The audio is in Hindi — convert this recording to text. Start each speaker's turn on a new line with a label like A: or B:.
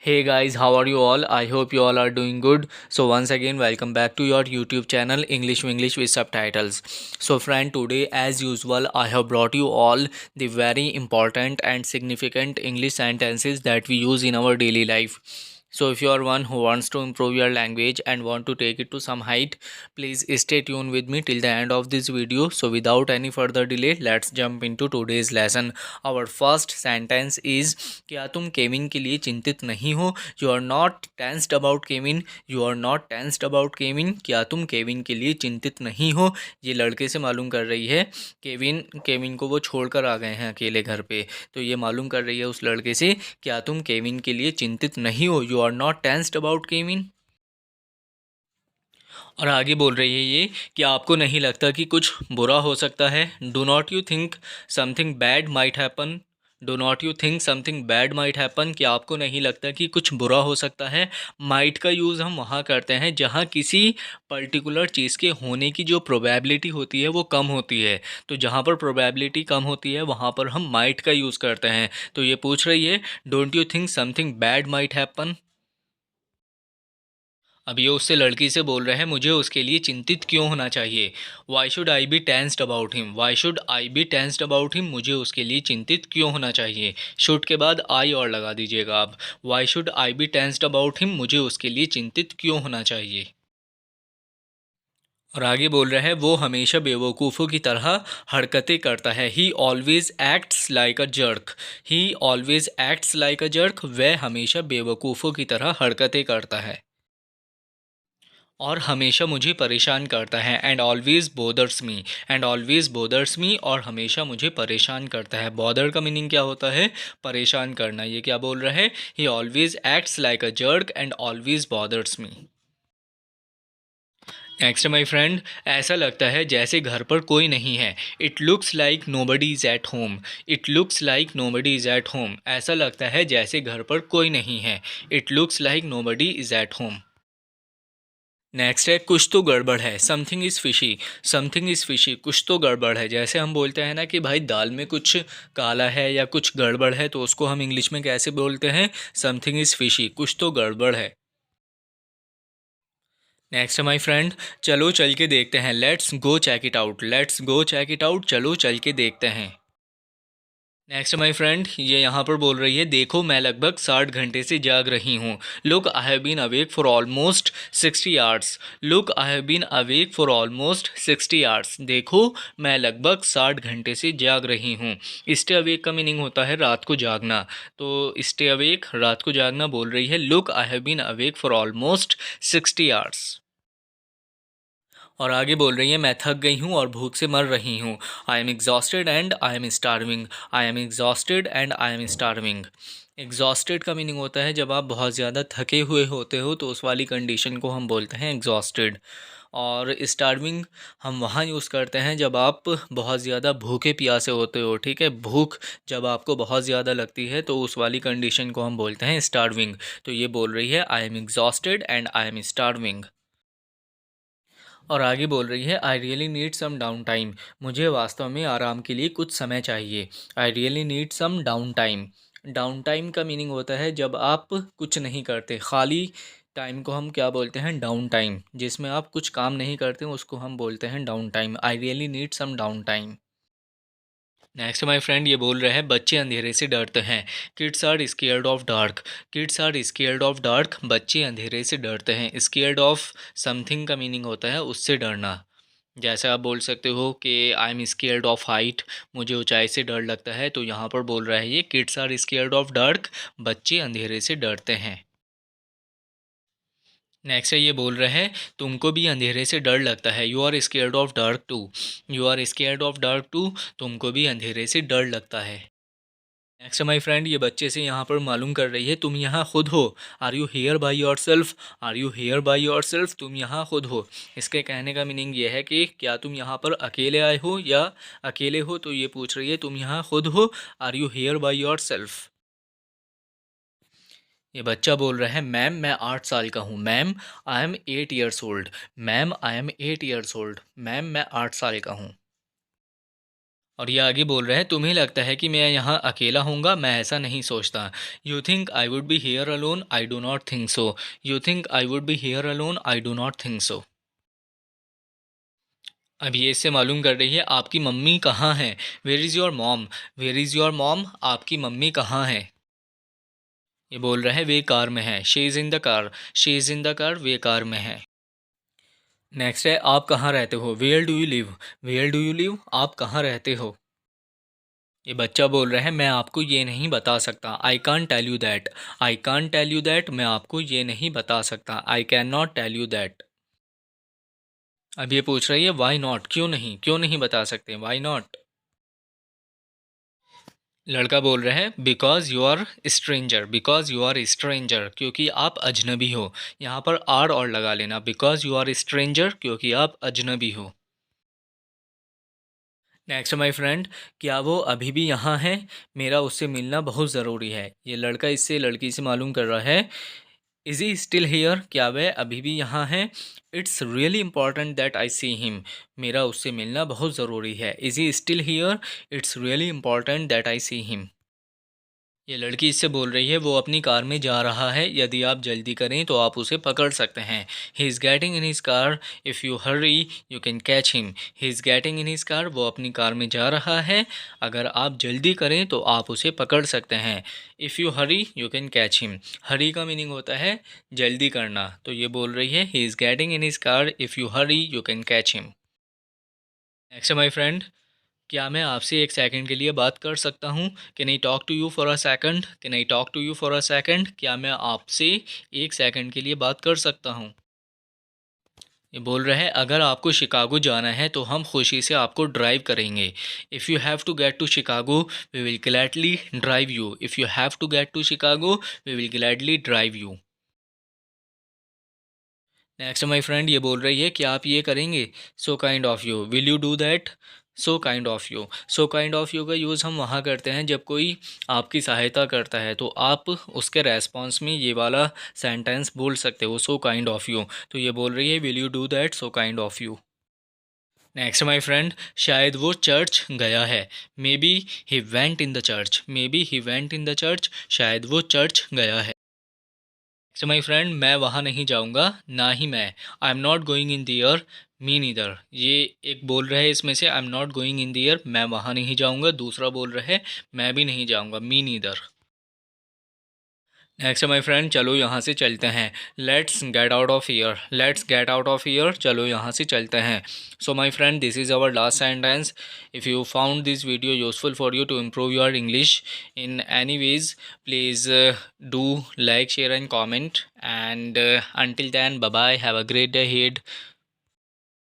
A: Hey guys, how are you all? I hope you all are doing good. So once again, welcome back to your YouTube channel English with subtitles. So friend, today as usual, I have brought you all the very important and significant English sentences that we use in our daily life. So if you are one who wants to improve your language and want to take it to some height, please stay tuned with me till the end of this video. So without any further delay, let's jump into today's lesson. Our first sentence is, क्या तुम केविन के लिए चिंतित नहीं हो? You are not tensed about Kevin. You are not tensed about Kevin. क्या तुम केविन के लिए चिंतित नहीं हो? ये लड़के से मालूम कर रही है। केविन केविन को वो छोड़कर आ गए हैं अकेले घर पे, तो ये मालूम कर रही है उस लड़के से, क्या तुम केविन के लिए चिंतित नहीं हो? You are not tensed about Kevin. और आगे बोल रही है ये कि आपको नहीं लगता कि कुछ बुरा हो सकता है? Do not you think something bad might happen? Do not you think something bad might happen? कि आपको नहीं लगता कि कुछ बुरा हो सकता है? माइट का यूज़ हम वहाँ करते हैं जहाँ किसी पर्टिकुलर चीज़ के होने की जो प्रोबेबिलिटी होती है वो कम होती है। तो जहाँ पर प्रोबेबिलिटी कम होती है वहाँ पर हम माइट का यूज़ करते हैं। तो ये पूछ रही है, don't you think something bad might happen? अब ये उससे लड़की से बोल रहे हैं, मुझे उसके लिए चिंतित क्यों होना चाहिए? Why should I be tensed about him? Why should I be tensed about him? मुझे उसके लिए चिंतित क्यों होना चाहिए? शुड के बाद आई और लगा दीजिएगा आप। Why should I be tensed about him? मुझे उसके लिए चिंतित क्यों होना चाहिए? और आगे बोल रहा है, वो हमेशा बेवकूफ़ों की तरह हरकतें करता है। ही ऑलवेज एक्ट्स लाइक अ जर्क। ही ऑलवेज एक्ट्स लाइक अ जर्क। वह हमेशा बेवकूफ़ों की तरह हरकतें करता है और हमेशा मुझे परेशान करता है। And always bothers me. And always bothers me, और हमेशा मुझे परेशान करता है। बॉदर का मीनिंग क्या होता है? परेशान करना। ये क्या बोल रहा है? ही always acts like a jerk and always bothers me. Next my friend, ऐसा लगता है जैसे घर पर कोई नहीं है। It looks like nobody is at home. It looks like nobody is at home. ऐसा लगता है जैसे घर पर कोई नहीं है। It looks like nobody is at home. Next है, कुछ तो गड़बड़ है। Something is fishy. Something is fishy, कुछ तो गड़बड़ है। जैसे हम बोलते हैं ना कि भाई दाल में कुछ काला है या कुछ गड़बड़ है, तो उसको हम इंग्लिश में कैसे बोलते हैं? समथिंग इज़ फिशी, कुछ तो गड़बड़ है। नेक्स्ट है माय फ्रेंड, चलो चल के देखते हैं। Let's go check it out. Let's go check it out, चलो चल के देखते हैं। नेक्स्ट माय फ्रेंड, ये यहाँ पर बोल रही है, देखो मैं लगभग 60 घंटे से जाग रही हूँ। Look I have been awake for almost 60 hours. Look I have been awake for almost 60 hours. देखो मैं लगभग 60 घंटे से जाग रही हूँ। स्टे अवेक का मीनिंग होता है रात को जागना। तो स्टे अवेक, रात को जागना, बोल रही है look I have been awake for almost 60 hours. और आगे बोल रही है, मैं थक गई हूँ और भूख से मर रही हूँ। आई am exhausted and I am starving. I am exhausted and I am starving. Exhausted का मीनिंग होता है जब आप बहुत ज़्यादा थके हुए होते हो, तो उस वाली कंडीशन को हम बोलते हैं एग्जॉस्टेड। और स्टार्विंग हम वहाँ यूज़ करते हैं जब आप बहुत ज़्यादा भूखे प्यासे होते हो। ठीक है, भूख जब आपको बहुत ज़्यादा लगती है तो उस वाली कंडीशन को हम बोलते हैं स्टार्विंग। तो ये बोल रही है, I am exhausted and I am starving. और आगे बोल रही है, I really need some down time. मुझे वास्तव में आराम के लिए कुछ समय चाहिए। I really need some down time. Down time का मीनिंग होता है जब आप कुछ नहीं करते, खाली टाइम को हम क्या बोलते हैं? Down time. जिसमें आप कुछ काम नहीं करते उसको हम बोलते हैं down time. I really need some down time. Next my friend, ये बोल रहे हैं, बच्चे अंधेरे से डरते हैं। Kids are scared of dark. Kids are scared of dark. बच्चे अंधेरे से डरते हैं। स्केयर्ड ऑफ समथिंग का मीनिंग होता है उससे डरना। जैसे आप बोल सकते हो कि I am scared of height, मुझे ऊंचाई से डर लगता है। तो यहाँ पर बोल रहा है ये, kids are scared of dark. बच्चे अंधेरे से डरते हैं। नेक्स्ट है, ये बोल रहे हैं, तुमको भी अंधेरे से डर लगता है। You are scared of dark too. You are scared of dark too. तुमको भी अंधेरे से डर लगता है। नेक्स्ट माय फ्रेंड, ये बच्चे से यहाँ पर मालूम कर रही है, तुम यहाँ खुद हो। Are you here by yourself. Are you here by yourself. तुम यहाँ खुद हो। इसके कहने का मीनिंग ये है कि क्या तुम यहाँ पर अकेले आए हो या अकेले हो। तो ये पूछ रही है, तुम यहाँ खुद हो। Are you here by yourself. ये बच्चा बोल रहा है, मैम मैं 8 साल का हूँ। Ma'am I am 8 years old. Ma'am I am 8 years old. Ma'am मैं 8 साल का हूँ। और ये आगे बोल रहे हैं, तुम्हें लगता है कि मैं यहाँ अकेला हूँगा, मैं ऐसा नहीं सोचता। You think I would be here alone, I do not think so. You think I would be here alone, I do not think so. अब ये इससे मालूम कर रही है आपकी मम्मी कहाँ है। Where is your mom, where is your mom, आपकी मम्मी कहाँ है। ये बोल रहा है वे कार में है, she is in the car, she is in the car, वे कार में है। नेक्स्ट है आप कहाँ रहते हो, where do you live, where do you live, आप कहाँ रहते हो। ये बच्चा बोल रहा है मैं आपको ये नहीं बता सकता, I can tell you that, I can tell you that, मैं आपको ये नहीं बता सकता, I can not tell you that. अब ये पूछ रही है वाई नॉट, क्यों नहीं, क्यों नहीं बता सकते, वाई नॉट। लड़का बोल रहा है because you are stranger, because you are stranger, क्योंकि आप अजनबी हो। यहाँ पर आर और लगा लेना, बिकॉज यू आर स्ट्रेंजर, क्योंकि आप अजनबी हो। नेक्स्ट माय फ्रेंड, क्या वो अभी भी यहाँ है, मेरा उससे मिलना बहुत ज़रूरी है। ये लड़का इससे लड़की से मालूम कर रहा है इज़ ही स्टिल हेयर, क्या वह अभी भी यहाँ है। It's really important that I see him, मेरा उससे मिलना बहुत ज़रूरी है। Is he still here, it's really important that I see him. ये लड़की इससे बोल रही है वो अपनी कार में जा रहा है, यदि आप जल्दी करें तो आप उसे पकड़ सकते हैं। He is getting in his car, if you hurry you can catch him. He is getting in his car, वो अपनी कार में जा रहा है, अगर आप जल्दी करें तो आप उसे पकड़ सकते हैं। If you hurry you can catch him, hurry का मीनिंग होता है जल्दी करना, तो ये बोल रही है he is getting in his car, if you hurry you can catch him. Next my friend, क्या मैं आपसे एक सेकंड के लिए बात कर सकता हूँ, can I talk to you for a second, can I talk to you for a second, क्या मैं आपसे एक सेकंड के लिए बात कर सकता हूँ। ये बोल रहे हैं अगर आपको शिकागो जाना है तो हम खुशी से आपको ड्राइव करेंगे। If you have to get to Chicago we will gladly drive you, if you have to get to Chicago we will gladly drive you. Next my friend, ये बोल रही है कि आप ये करेंगे, so kind of you, will you do that. So kind of you, so kind of you का यूज़ हम वहाँ करते हैं जब कोई आपकी सहायता करता है, तो आप उसके रेस्पॉन्स में ये वाला सेंटेंस बोल सकते हो, सो काइंड ऑफ यू। तो ये बोल रही है will you do that, so kind of you. Next my friend, शायद वो चर्च गया है, may be he went in the church, may be he went in the church, शायद वो चर्च गया है। सो माई फ्रेंड, मैं वहाँ नहीं जाऊँगा, ना ही मैं, I am not going in there, me neither. ये एक बोल रहे हैं इसमें से I am not going in there, मैं वहाँ नहीं जाऊँगा, दूसरा बोल रहे हैं मैं भी नहीं जाऊँगा, me neither. Next my friend, चलो यहाँ से चलते हैं, let's get out of here, let's get out of here, चलो यहाँ से चलते हैं। So my friend, this is our last sentence. If you found this video useful for you to improve your English in any ways, please do like, share and comment, and until then, bye bye, have a great day ahead.